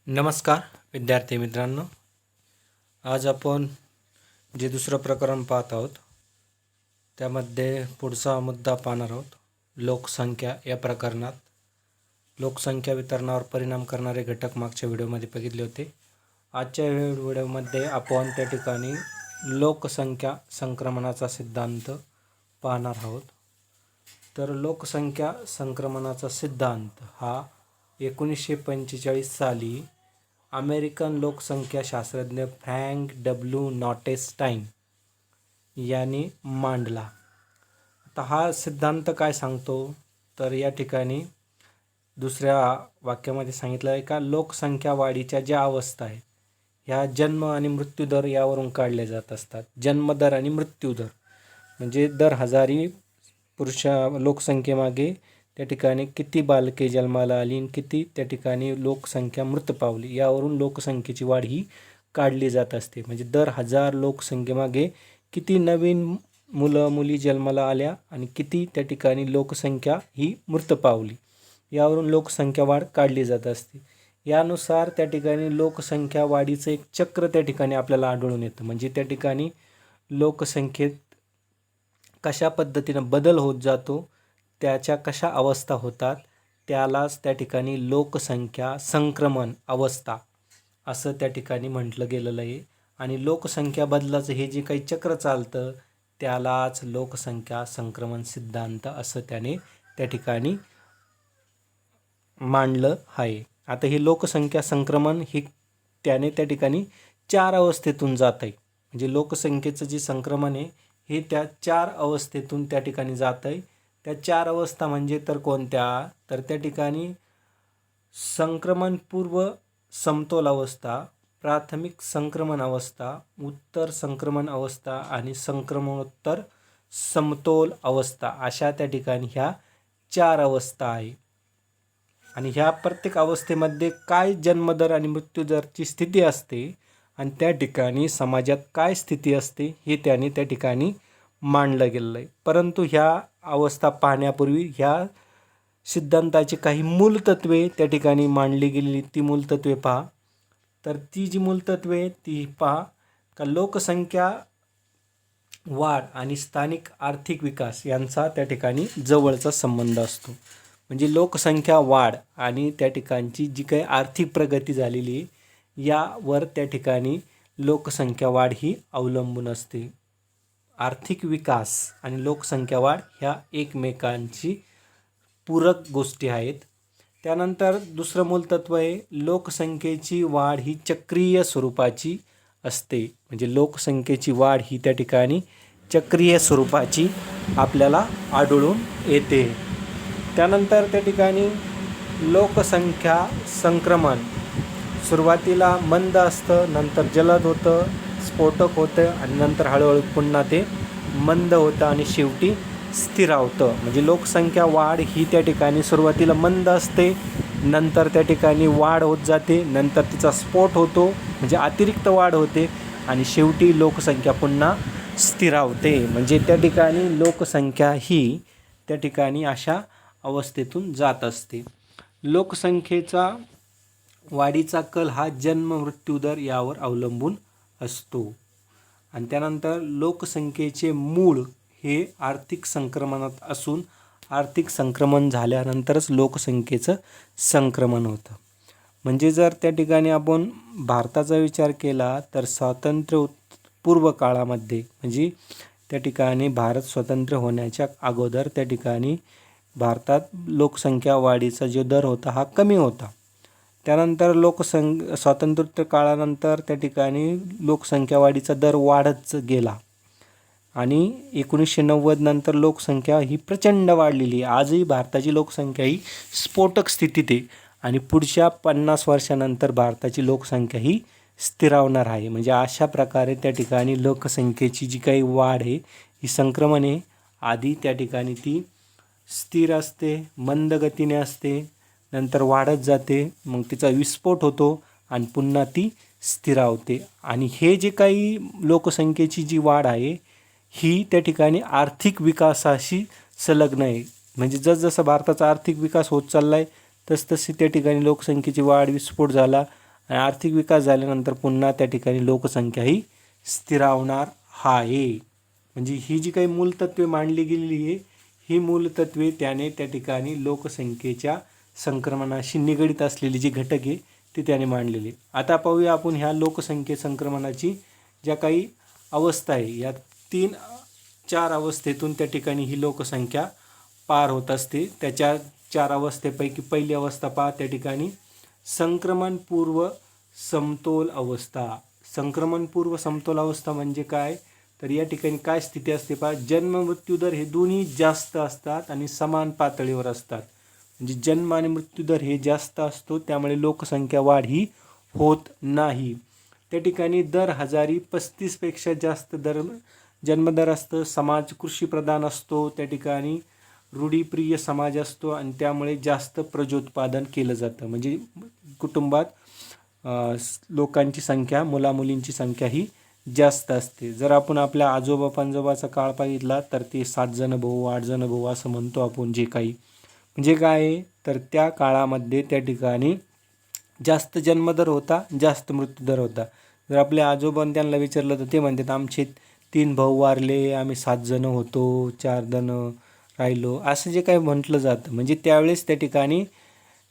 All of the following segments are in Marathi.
नमस्कार विद्यार्थी मित्रांनो, आज आपण जे दुसरं प्रकरण पाहत आहोत त्यामध्ये पुढचा मुद्दा पाहणार आहोत. लोकसंख्या या प्रकरणात लोकसंख्या वितरणावर परिणाम करणारे घटक मागच्या व्हिडिओमध्ये बघितले होते. आजच्या व्हिडिओमध्ये आपण त्या ठिकाणी लोकसंख्या संक्रमणाचा सिद्धांत पाहणार आहोत. तर लोकसंख्या संक्रमणाचा सिद्धांत हा 1945 साली अमेरिकन लोकसंख्या शास्त्रज्ञ फ्रँक डब्ल्यू नॉटेस्टाईन यांनी मांडला. आता हा सिद्धांत काय सांगतो तर या ठिकाणी दुसऱ्या वाक्यामध्ये सांगितलं आहे का लोकसंख्या वाढीच्या ज्या अवस्था आहेत ह्या जन्म आणि मृत्यूदर यावरून काढल्या जात असतात. जन्मदर आणि मृत्यूदर म्हणजे दर हजारी लोकसंख्येमागे त्या ठिकाणी किती बालके जन्माला आली आणि किती त्या ठिकाणी लोकसंख्या मृत पावली यावरून लोकसंख्येची वाढ ही काढली जात असते. म्हणजे दर 1000 लोकसंख्येमागे किती नवीन मुलं मुली जन्माला आल्या आणि किती त्या ठिकाणी लोकसंख्या ही मृत पावली यावरून लोकसंख्या वाढ काढली जात असते. यानुसार त्या ठिकाणी लोकसंख्या वाढीचं एक चक्र त्या ठिकाणी आपल्याला आढळून येतं. म्हणजे त्या ठिकाणी लोकसंख्येत कशा पद्धतीनं बदल होत जातो, त्याच्या कशा अवस्था होतात त्यालाच त्या ठिकाणी लोकसंख्या संक्रमण अवस्था असं त्या ठिकाणी म्हटलं गेलेलं आहे. आणि लोकसंख्या बदलाचं हे जे काही चक्र चालतं त्यालाच लोकसंख्या संक्रमण सिद्धांत असं त्याने त्या ठिकाणी मांडलं आहे. आता हे लोकसंख्या संक्रमण हे त्याने त्या ठिकाणी 4 अवस्थेतून जात आहे. म्हणजे लोकसंख्येचं जे संक्रमण आहे हे त्या 4 अवस्थेतून त्या ठिकाणी जात आहे. त्या 4 अवस्था म्हणजे तर कोणत्या तर त्या ठिकाणी संक्रमणपूर्व समतोल अवस्था, प्राथमिक संक्रमण अवस्था, उत्तर संक्रमण अवस्था आणि संक्रमणोत्तर समतोल अवस्था अशा त्या ठिकाणी ह्या 4 अवस्था आहे. आणि ह्या प्रत्येक अवस्थेमध्ये काय जन्मदर आणि मृत्यूदरची स्थिती असते आणि त्या ठिकाणी समाजात काय स्थिती असते हे त्याने त्या ठिकाणी मांडलं गेलेलं आहे. परंतु ह्या अवस्था पाहण्यापूर्वी ह्या सिद्धांताची काही मूलतत्वे त्या ठिकाणी मांडली गेलेली ती मूलतत्वे पहा. तर ती जी मूलतत्वे ती पहा का लोकसंख्या वाढ आणि स्थानिक आर्थिक विकास यांचा त्या ठिकाणी जवळचा संबंध असतो. म्हणजे लोकसंख्या वाढ आणि त्या ठिकाणची जी काही आर्थिक प्रगती झालेली आहे यावर त्या ठिकाणी लोकसंख्या वाढ ही अवलंबून असते. आर्थिक विकास आणि लोकसंख्या वाढ ह्या एकमेकांची पूरक गोष्टी आहेत. त्यानंतर दुसरं मूलतत्व आहे लोकसंख्येची वाढ ही चक्रीय स्वरूपाची असते. म्हणजे लोकसंख्येची वाढ ही त्या ठिकाणी चक्रीय स्वरूपाची आपल्याला आढळून येते. त्यानंतर त्या ठिकाणी लोकसंख्या संक्रमण सुरुवातीला मंद असतं, नंतर जलद होतं, स्फोटक होतं आणि नंतर हळूहळू पुन्हा ते मंद होतं आणि शेवटी स्थिरावतं. म्हणजे लोकसंख्या वाढ ही त्या ठिकाणी सुरुवातीला मंद असते, नंतर त्या ठिकाणी वाढ होत जाते, नंतर तिचा स्फोट होतो म्हणजे अतिरिक्त वाढ होते आणि शेवटी लोकसंख्या पुन्हा स्थिरावते. म्हणजे त्या ठिकाणी लोकसंख्या ही त्या ठिकाणी अशा अवस्थेतून जात असते. लोकसंख्येचा वाढीचा कल हा जन्म मृत्यूदर यावर अवलंबून असतो. आणि त्यानंतर लोकसंख्येचे मूळ हे आर्थिक संक्रमणात असून आर्थिक संक्रमण झाल्यानंतरच लोकसंख्येचं संक्रमण होतं. म्हणजे जर त्या ठिकाणी आपण भारताचा विचार केला तर स्वातंत्र्य पूर्व काळामध्ये म्हणजे त्या ठिकाणी भारत स्वतंत्र होण्याच्या अगोदर त्या ठिकाणी भारतात लोकसंख्या वाढीचा जो दर होता हा कमी होता. त्यानंतर स्वातंत्र्य काळानंतर त्या ठिकाणी लोकसंख्या वाढीचा दर वाढत गेला आणि 1990 नंतर लोकसंख्या ही प्रचंड वाढलेली आहे. आजही भारताची लोकसंख्या ही स्फोटक स्थितीत आहे आणि पुढच्या 50 वर्षानंतर भारताची लोकसंख्या ही स्थिरावणार आहे. म्हणजे अशा प्रकारे त्या ठिकाणी लोकसंख्येची जी काही वाढ आहे ही संक्रमण आहे. आधी त्या ठिकाणी ती स्थिर असते, मंद गतीने असते, नंतर वाढत जाते, मग तिचा विस्फोट होतो आणि पुन्हा ती स्थिरावते. आणि हे जे काही लोकसंख्येची जी वाढ आहे ही त्या ठिकाणी आर्थिक विकासाशी संलग्न आहे. म्हणजे जसजसा भारताचा आर्थिक विकास होत चालला आहे तसतशी त्या ठिकाणी लोकसंख्येची वाढ विस्फोट झाला आणि आर्थिक विकास झाल्यानंतर पुन्हा त्या ठिकाणी लोकसंख्या ही स्थिरावणार आहे. म्हणजे ही जी काही मूलतत्वे मांडली गेलेली आहे, ही मूलतत्वे त्याने त्या ठिकाणी लोकसंख्येच्या संक्रमणाशी निगडित असलेली जी घटक आहे ती त्याने मांडलेली. आता पाहूया आपण ह्या लोकसंख्ये संक्रमणाची ज्या काही अवस्था आहे, या 3-4 अवस्थेतून त्या ठिकाणी ही लोकसंख्या पार होत असते. त्याच्या 4 अवस्थेपैकी पहिली अवस्था पहा, त्या ठिकाणी संक्रमणपूर्व समतोल अवस्था. संक्रमणपूर्व समतोल अवस्था म्हणजे काय, तर या ठिकाणी काय स्थिती असते पहा, जन्म मृत्यूदर हे दोन्ही जास्त असतात आणि समान पातळीवर असतात. म्हणजे जन्म आणि मृत्यूदर हे जास्त असतो, त्यामुळे लोकसंख्या वाढ ही होत नाही. त्या ठिकाणी दर हजारी 35पेक्षा जास्त जन्मदर असतं. समाज कृषीप्रधान असतो, त्या ठिकाणी रूढीप्रिय समाज असतो आणि त्यामुळे जास्त प्रजोत्पादन केलं जातं. म्हणजे कुटुंबात लोकांची संख्या, मुलामुलींची संख्या ही जास्त असते. जर आपण आपल्या आजोबा पणजोबाचा काळ पाहितला तर ते 7 जण भाऊ 8 जण भाऊ असं म्हणतो आपण. जे काही म्हणजे काय आहे, तर त्या काळामध्ये त्या ठिकाणी जास्त जन्मदर होता, जास्त मृत्यूदर होता. जर आपल्या आजोबांनी त्यांना विचारलं तर ते म्हणतात आमचे 3 भाऊ वारले, आम्ही 7 जण होतो, 4 जण राहिलो, असं जे काही म्हटलं जातं. म्हणजे त्यावेळेस त्या ठिकाणी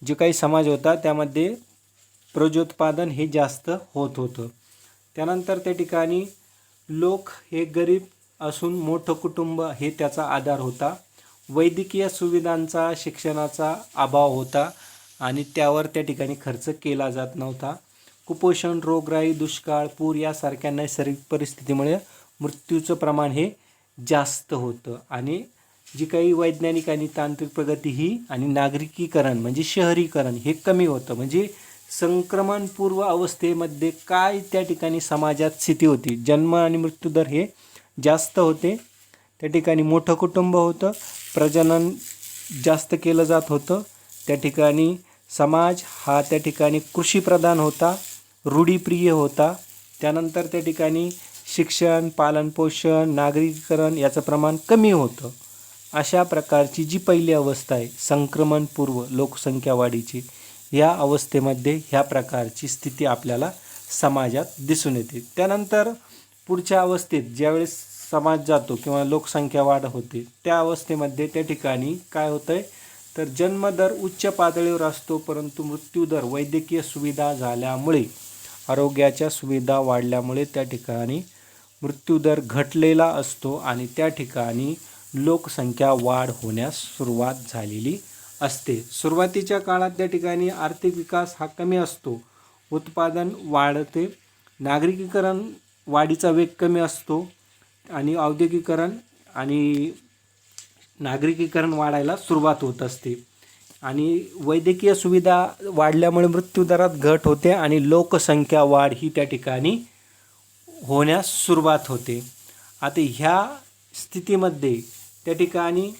जे काही समाज होता त्यामध्ये प्रजोत्पादन हे जास्त होत होतं. त्यानंतर त्या ठिकाणी लोक हे गरीब असून मोठं कुटुंब हे त्याचा आधार होता. वैद्यकीय सुविधांचा, शिक्षणाचा अभाव होता आणि त्यावर त्या ठिकाणी खर्च केला जात नव्हता. कुपोषण, रोगराई, दुष्काळ, पूर यासारख्या नैसर्गिक परिस्थितीमुळे मृत्यूचं प्रमाण हे जास्त होतं. आणि जी काही वैज्ञानिक आणि तांत्रिक प्रगती ही आणि नागरिकीकरण म्हणजे शहरीकरण हे कमी होतं. म्हणजे संक्रमणपूर्व अवस्थेमध्ये काय त्या ठिकाणी समाजात स्थिती होती, जन्म आणि मृत्यूदर हे जास्त होते, त्या ठिकाणी मोठं कुटुंब होतं, प्रजनन जास्त केलं जात होतं, त्या ठिकाणी समाज हा त्या ठिकाणी कृषीप्रधान होता, रूढीप्रिय होता. त्यानंतर त्या ठिकाणी शिक्षण, पालनपोषण, नागरिकीकरण याचं प्रमाण कमी होतं. अशा प्रकारची जी पहिली अवस्था आहे संक्रमणपूर्व लोकसंख्या वाढीची, या अवस्थेमध्ये ह्या प्रकारची स्थिती आपल्याला समाजात दिसून येते. त्यानंतर पुढच्या अवस्थेत ज्यावेळेस समाज जातो किंवा लोकसंख्या वाढ होते, त्या अवस्थेमध्ये त्या ठिकाणी काय होतं आहे, तर जन्मदर उच्च पातळीवर असतो, परंतु मृत्यूदर वैद्यकीय सुविधा झाल्यामुळे, आरोग्याच्या सुविधा वाढल्यामुळे त्या ठिकाणी मृत्यूदर घटलेला असतो आणि त्या ठिकाणी लोकसंख्या वाढ होण्यास सुरुवात झालेली असते. सुरुवातीच्या काळात त्या ठिकाणी आर्थिक विकास हा कमी असतो, उत्पादन वाढते, नागरिकीकरण वाढीचा वेग कमी असतो आणि औद्योगिकीकरण आणि नागरिकीकरण वाढायला सुरुवात होत असते आणि वैद्यकीय सुविधा वाढल्यामुळे मृत्यूदरात घट होते आणि लोकसंख्या वाढ ही त्या ठिकाणी होण्यास सुरुवात होते. आता ह्या स्थितीमध्ये त्या ठिकाणी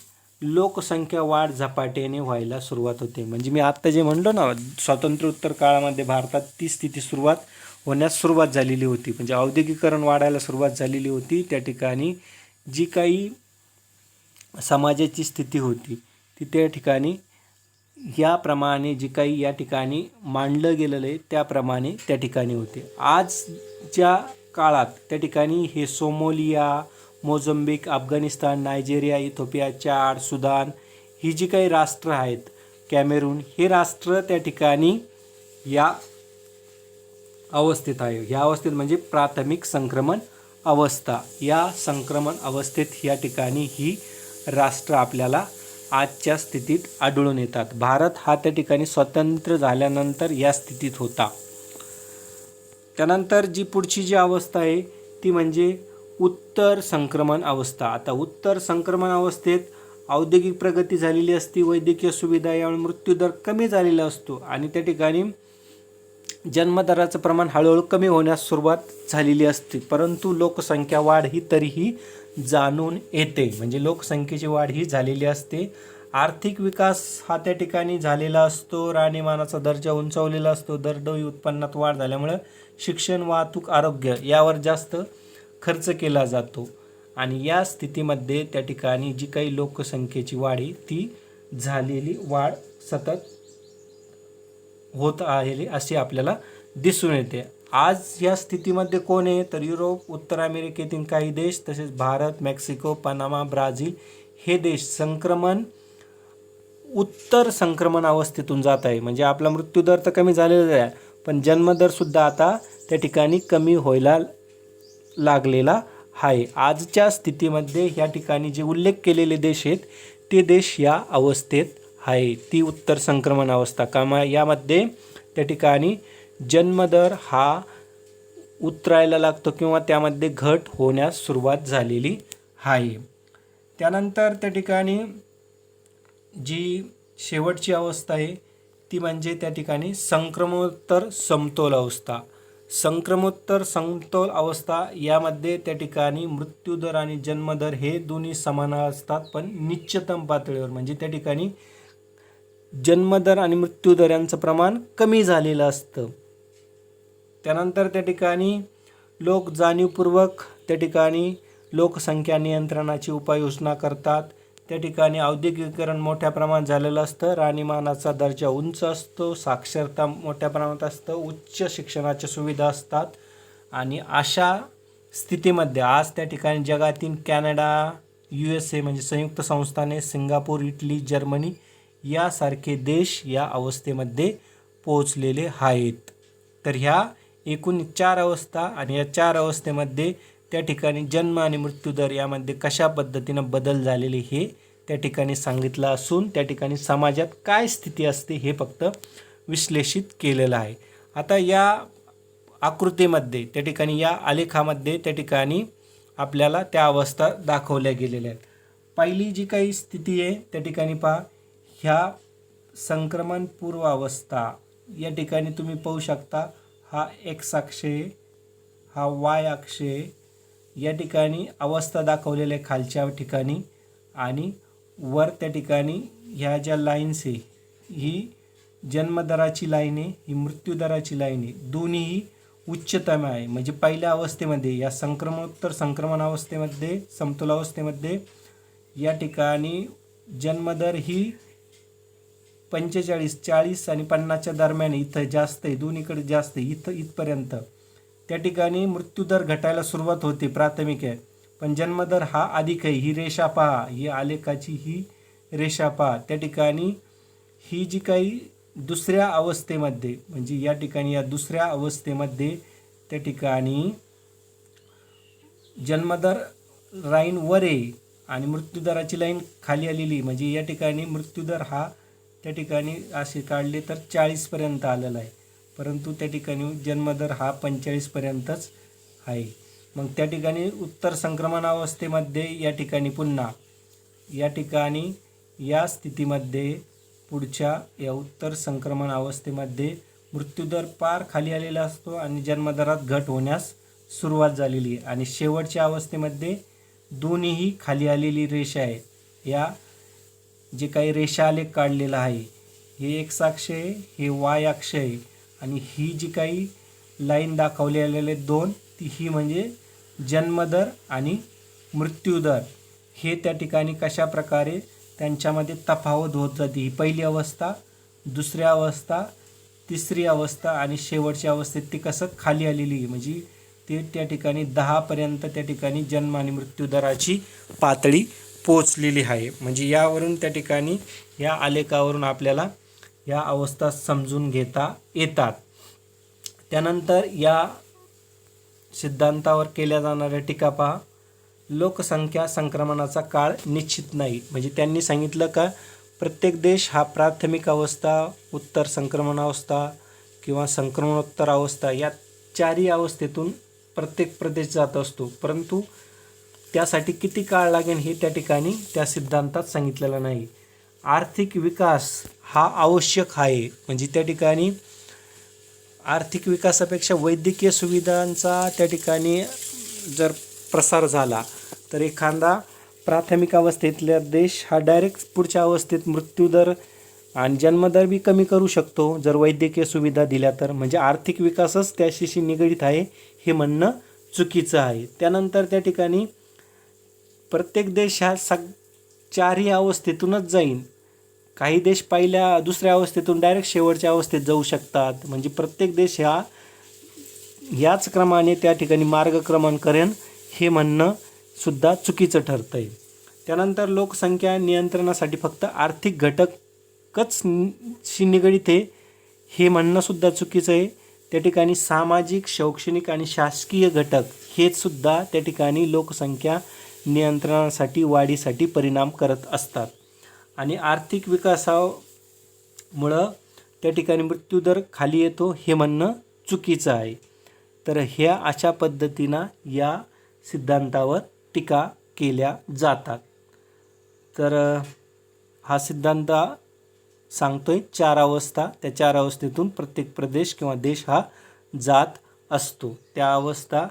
लोकसंख्या वाढ झपाट्याने व्हायला सुरुवात होते. म्हणजे मी आत्ता जे म्हणलो ना, स्वातंत्र्योत्तर काळामध्ये भारतात ती स्थिती होण्यास सुरुवात झालेली होती. म्हणजे औद्योगिकीकरण वाढायला सुरुवात झालेली होती. त्या ठिकाणी जी काही समाजाची स्थिती होती ती त्या ठिकाणी याप्रमाणे जी काही या ठिकाणी मांडलं गेलेलं आहे त्याप्रमाणे त्या ठिकाणी होते. आजच्या काळात त्या ठिकाणी हे Somalia, Mozambique, Afghanistan, Nigeria, Ethiopia, Chad, Sudan ही जी काही राष्ट्र आहेत, कॅमेरून, हे राष्ट्र त्या ठिकाणी या अवस्थेत आहे. ह्या अवस्थेत म्हणजे प्राथमिक संक्रमण अवस्था, या संक्रमण अवस्थेत या ठिकाणी ही राष्ट्र आपल्याला आजच्या स्थितीत आढळून येतात. भारत हा त्या ठिकाणी स्वतंत्र झाल्यानंतर या स्थितीत होता. त्यानंतर जी पुढची जी अवस्था आहे ती म्हणजे उत्तर संक्रमण अवस्था. आता उत्तर संक्रमण अवस्थेत औद्योगिक प्रगती झालेली असते, वैद्यकीय सुविधा यामुळे मृत्यूदर कमी झालेला असतो आणि त्या ठिकाणी जन्मदराचं प्रमाण हळूहळू कमी होण्यास सुरुवात झालेली असते, परंतु लोकसंख्या वाढ ही तरीही जाणून येते. म्हणजे लोकसंख्येची वाढ ही झालेली असते. आर्थिक विकास हा त्या ठिकाणी झालेला असतो, राहणीमानाचा दर्जा उंचावलेला असतो, दरडोई उत्पन्नात वाढ झाल्यामुळं शिक्षण, वाहतूक, आरोग्य यावर जास्त खर्च केला जातो आणि या स्थितीमध्ये त्या ठिकाणी जी काही लोकसंख्येची वाढ आहे ती झालेली वाढ सतत होत आहे असे आपल्याला दिसून येते. आज या स्थितीमध्ये कोण आहे तर युरोप, उत्तर अमेरिकेतील काही देश, तसेच भारत, मेक्सिको, पनामा, ब्राझील हे देश उत्तर संक्रमण अवस्थेतून जात आहे. म्हणजे आपला मृत्यूदर तर कमी झालेला आहे, पण जन्मदरसुद्धा आता त्या ठिकाणी कमी व्हायला लागलेला आहे. आजच्या स्थितीमध्ये या ठिकाणी जे उल्लेख केलेले देश आहेत ते देश या अवस्थेत आहे, ती उत्तर संक्रमण अवस्था. यामध्ये त्या ठिकाणी जन्मदर हा उतरायला लागतो किंवा त्यामध्ये घट होण्यास सुरुवात झालेली आहे. त्यानंतर त्या ठिकाणी जी शेवटची अवस्था आहे ती म्हणजे त्या ठिकाणी संक्रमणोत्तर समतोल अवस्था. संक्रमोत्तर समतोल अवस्था यामध्ये त्या ठिकाणी मृत्यूदर आणि जन्मदर हे दोन्ही समान असतात, पण निश्चितम पातळीवर. म्हणजे त्या ठिकाणी जन्मदर आणि मृत्यूदर यांचं प्रमाण कमी झालेलं असतं. त्यानंतर त्या ठिकाणी लोक जाणीवपूर्वक त्या ठिकाणी लोकसंख्या नियंत्रणाची उपाययोजना करतात. त्या ठिकाणी औद्योगिकीकरण मोठ्या प्रमाणात झालेलं असतं, राहणीमानाचा दर्जा उंच असतो, साक्षरता मोठ्या प्रमाणात असतं, उच्च शिक्षणाच्या सुविधा असतात. आणि अशा स्थितीमध्ये आज त्या ठिकाणी जगातील कॅनडा, USA म्हणजे संयुक्त संस्थाने, सिंगापूर, इटली, जर्मनी यासारखे देश या अवस्थेमध्ये पोहोचलेले आहेत. तर ह्या एकूण 4 अवस्था आणि या 4 अवस्थेमध्ये त्या ठिकाणी जन्म आणि मृत्यूदर यामध्ये कशा पद्धतीनं बदल झालेले हे त्या ठिकाणी सांगितलं असून त्या ठिकाणी समाजात काय स्थिती असते हे फक्त विश्लेषित केलेलं आहे. आता या आकृतीमध्ये त्या ठिकाणी या आलेखामध्ये त्या ठिकाणी आपल्याला त्या अवस्था दाखवल्या गेलेल्या आहेत. पहिली जी काही स्थिती आहे त्या ठिकाणी पहा, ह्या संक्रमण पूर्व अवस्था या ठिकाणी तुम्ही पाहू शकता. हा X अक्ष आहे, हा Y अक्ष आहे. या ठिकाणी अवस्था दाखवलेल्या खालच्या ठिकाणी आणि वर त्या ठिकाणी ह्या ज्या लाईन्स आहे ही जन्मदराची लाईन आहे, ही मृत्यूदराची लाईन आहे. दोन्हीही उच्चतम आहे. म्हणजे पहिल्या अवस्थेमध्ये या संक्रमणोत्तर संक्रमण अवस्थेमध्ये, समतोल अवस्थेमध्ये या ठिकाणी जन्मदर ही 45, 40 आणि 50च्या दरम्यान इथं जास्त आहे, दोन्हीकडे जास्त आहे, इथपर्यंत. त्या ठिकाणी मृत्यूदर घटायला सुरुवात होते, प्राथमिक आहे, पण जन्मदर हा अधिक आहे. ही रेषा पहा, ही आलेखाची ही रेषा पहा. त्या ठिकाणी ही जी काही दुसऱ्या अवस्थेमध्ये म्हणजे या ठिकाणी या दुसऱ्या अवस्थेमध्ये त्या ठिकाणी जन्मदर लाईन वर आहे आणि मृत्यूदराची लाईन खाली आलेली. म्हणजे या ठिकाणी मृत्यूदर हा त्या ठिकाणी असे काढले तर 40पर्यंत आलेला आहे, परंतु त्या ठिकाणी जन्मदर हा 45पर्यंतच आहे. मग त्या ठिकाणी उत्तर संक्रमण अवस्थेमध्ये या ठिकाणी पुन्हा या ठिकाणी या स्थितीमध्ये पुढच्या या उत्तर संक्रमण अवस्थेमध्ये मृत्यूदर पार खाली आलेला असतो आणि जन्मदरात घट होण्यास सुरुवात झालेली आहे. आणि शेवटच्या अवस्थेमध्ये दोन्हीही खाली आलेली रेषा आहे. या जे काही रेषा आलेख काढलेला आहे हे X अक्ष आहे, हे Y अक्ष आहे आणि ही जी काही लाईन दाखवलेले दोन ही म्हणजे जन्मदर आणि मृत्यूदर हे त्या ठिकाणी कशा प्रकारे त्यांच्यामध्ये तफावत होत जाते. ही पहिली अवस्था, दुसरी अवस्था, तिसरी अवस्था आणि शेवटच्या अवस्थेत ती कसं खाली आलेली आहे. म्हणजे ते त्या ठिकाणी 10पर्यंत त्या ठिकाणी जन्म आणि मृत्यूदराची पातळी पोचलेली आहे. म्हणजे यावरून त्या ठिकाणी या आलेखावरून आपल्याला या अवस्था समजून घेता येतात. त्यानंतर या सिद्धांतावर केल्या जाणाऱ्या टीका पहा. लोकसंख्या संक्रमणाचा काळ निश्चित नाही. म्हणजे त्यांनी सांगितलं का प्रत्येक देश हा प्राथमिक अवस्था, उत्तर संक्रमण अवस्था किंवा संक्रमणोत्तर अवस्था या 4ही अवस्थेतून प्रत्येक प्रदेश जात असतो, परंतु त्यासाठी किती काळ लागेल हे त्या ठिकाणी त्या सिद्धांतात सांगितलेलं नाही. आर्थिक विकास हा आवश्यक आहे. म्हणजे त्या ठिकाणी आर्थिक विकासापेक्षा वैद्यकीय सुविधांचा त्या ठिकाणी जर प्रसार झाला तर एखादा प्राथमिक अवस्थेतला देश हा डायरेक्ट पुढच्या अवस्थेत मृत्यूदर आणि जन्मदर बी कमी करू शकतो जर वैद्यकीय सुविधा दिल्या तर. म्हणजे आर्थिक विकासच त्याशी निगडीत आहे हे म्हणणं चुकीचं आहे. त्यानंतर त्या ठिकाणी प्रत्येक देश हा 4ही अवस्थेतूनच जाईल, काही देश पहिल्या दुसऱ्या अवस्थेतून डायरेक्ट शेवटच्या अवस्थेत जाऊ शकतात. म्हणजे प्रत्येक देश याच क्रमाने त्या ठिकाणी मार्गक्रमण करेन हे म्हणणं सुद्धा चुकीचं ठरतं आहे. त्यानंतर लोकसंख्या नियंत्रणासाठी फक्त आर्थिक घटकच शी निगडित आहे हे म्हणणं सुद्धा चुकीचं आहे. त्या ठिकाणी सामाजिक, शैक्षणिक आणि शासकीय घटक हे सुद्धा त्या ठिकाणी लोकसंख्या नियंत्रणासाठी, वाढीसाठी परिणाम करत असतात. आणि आर्थिक विकासामुळं त्या ठिकाणी मृत्यूदर खाली येतो हे म्हणणं चुकीचं आहे. तर ह्या अशा पद्धतीनं या सिद्धांतावर टीका केल्या जातात. तर हा सिद्धांत सांगतोय 4 अवस्था, त्या 4 अवस्थेतून प्रत्येक प्रदेश किंवा देश हा जात असतो. त्या अवस्था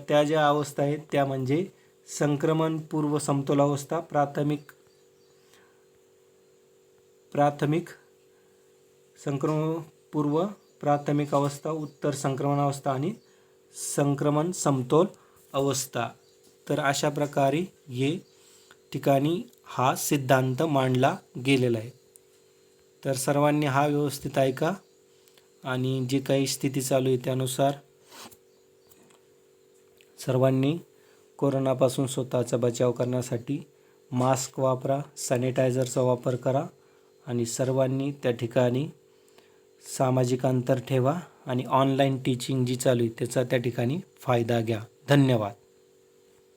त्या ज्या अवस्था आहेत त्या म्हणजे संक्रमणपूर्व समतोल अवस्था, संक्रमणपूर्व प्राथमिक अवस्था, उत्तर संक्रमण अवस्था आणि संक्रमण समतोल अवस्था. तर अशा प्रकारे हे ठिकाणी हा सिद्धांत मांडला गेलेला आहे. तर सर्वांनी हा व्यवस्थित ऐका आणि जे काही स्थिती चालू आहे त्यानुसार सर्वांनी कोरोनापासून स्वतःचा बचाव करण्यासाठी मास्क वापरा, सॅनिटायझरचा वापर करा आणि सर्वांनी त्या ठिकाणी सामाजिक अंतर ठेवा आणि ऑनलाईन टीचिंग जी चालू आहे त्याचा त्या ठिकाणी फायदा घ्या. धन्यवाद.